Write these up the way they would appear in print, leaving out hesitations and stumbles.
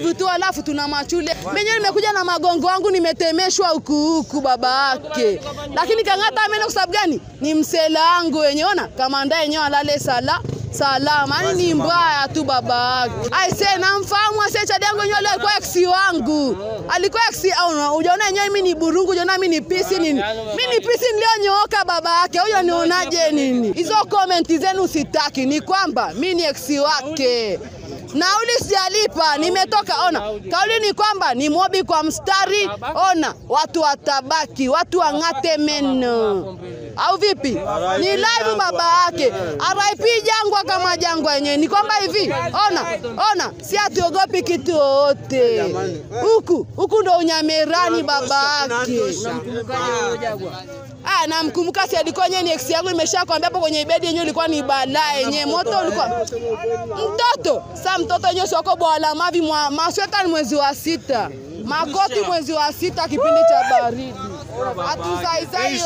live tu alafu tuna machule. Mimi nimekuja na magongo wangu nimetemeshwa huku babake. Lakini kangata amena kwa sababu gani? Ni msela wangu wenyewe ona kamanda yenyewe alale salama. Yaani ni mbaya tu babake. Aise namfahamu ase chadi yangu yenyewe alikuwa ex wangu. Alikuwa ex au unaona yenyewe mimi ni burungu, unaona mimi ni pisi nini? Mimi ni pisi niliyonyooka babake. Huyo nionaje nini? Hizo comment zenu sitaki. Ni kwamba mimi ni ex wake. Nauli sijalipa, nimetoka ona. Kauli ni kwamba ni mobi kwa mstari, ona watu watabaki, watu wangate meno. Au vipi? Ni live baba yake. RIP Jangwa kama Jangwa yenyewe. Ni kwamba hivi, ona, si atiogopi kitu yote. Huku ndo unyamerani baba yake. Namkumbuka si alikuwa yenyewe ni ex yangu, nimeshakwambia hapo kwenye bedi yenyewe ilikuwa ni balaa yenyewe. Moto ulikuwa mtoto yenyewe soko bwala mavi masweta ni mwezi wa 6. Makoti mwezi wa 6 kipindi cha baridi. Atusaisai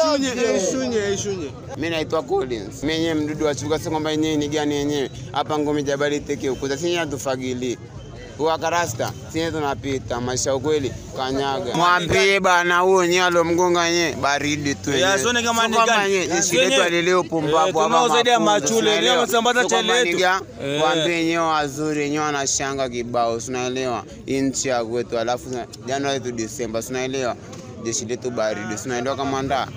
Ishunye. Mimi naitwa Collins. Mimi yenyewe mdudu wa chuka, sio kwamba yenyewe ni gani yenyewe. Hapa ngome Jabali teke huko. Sasa sisi hatufagili. Kwa karasta, sisi tunapita maisha ukweli kanyaga. Mwambie bana huo nyenye alomgonga yenyewe baridi tu yenyewe. Yasone kama ni gani? Jeshi letu alileo pumbavu hapa. Tunaozaidia machule, ni msambaza cha letu. Mwambie yenyewe wazuri, yenyewe anashanga kibao, unaelewa? Inchi ya kwetu alafu Januari to December, unaelewa? Jeshi letu baridi, unaelewa kamanda?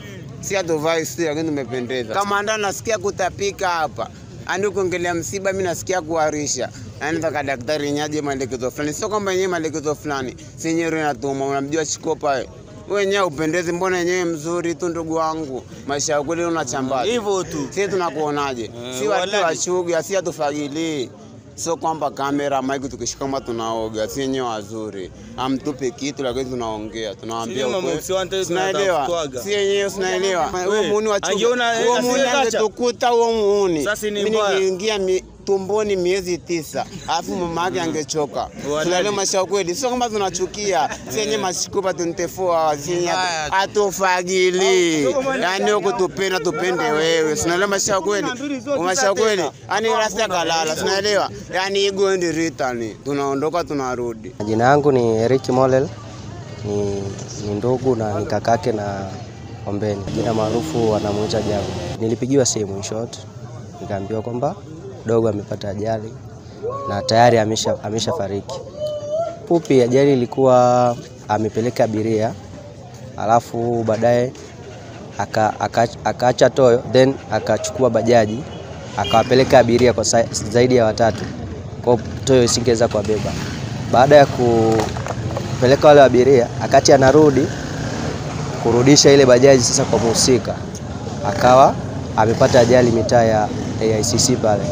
Si atovai sisi lakini tumependeza. Kamanda nasikia kutapika hapa. Andi kuongelea msiba mimi nasikia kuharisha. Yaani taka daktari nyaje maelekezo fulani. Sio kwamba yenyewe maelekezo fulani. Si yenyewe inatuma unamjua Chikopa wewe. Wewe yenyewe upendeze, mbona yenyewe mzuri tu ndugu wangu. Maisha yako leo unachambaza. Hivyo tu. Sisi tunakuonaje? Si watu wa chuga, si atufagili. Sio kwamba kamera mic tukishika kama tunaoga, si yenyewe wazuri. Amtupe kitu lakini tunaongea. Tunawaambia ukweli. Tunaelewa. Si yenyewe tunaelewa. Wewe muuni wa chuga. Wewe muuni angetukuta wewe muuni. Mimi niingia tumboni miezi 9. Alafu mama yake angechoka. Tunaelewa maisha kweli. Sio kwamba tunachukia. Si yenyewe mashikupa 24 hours yenyewe atufagili. Yaani uko tupenda tupende wewe. Tunaelewa maisha kweli. Maisha kweli. Ani rasta kalala. Tunaelewa. Yaani igo ndi return. Tunaondoka tunarudi. Jina yangu ni Eric Molel. Ni ndugu na ni kakake na Ombeni. Jina maarufu wanamuita Jangwa. Nilipigiwa simu in short. Nikaambiwa kwamba dogo amepata ajali na tayari ameshafariki. Fupi ajali ilikuwa amepeleka abiria alafu baadaye akaacha toyo then akachukua bajaji akawapeleka abiria kwa zaidi ya 3. Kwa toyo isingeweza kuwabeba. Baada ya kupeleka wale abiria akati anarudi kurudisha ile bajaji sasa kwa mhusika akawa amepata ajali mitaa ya AICC pale.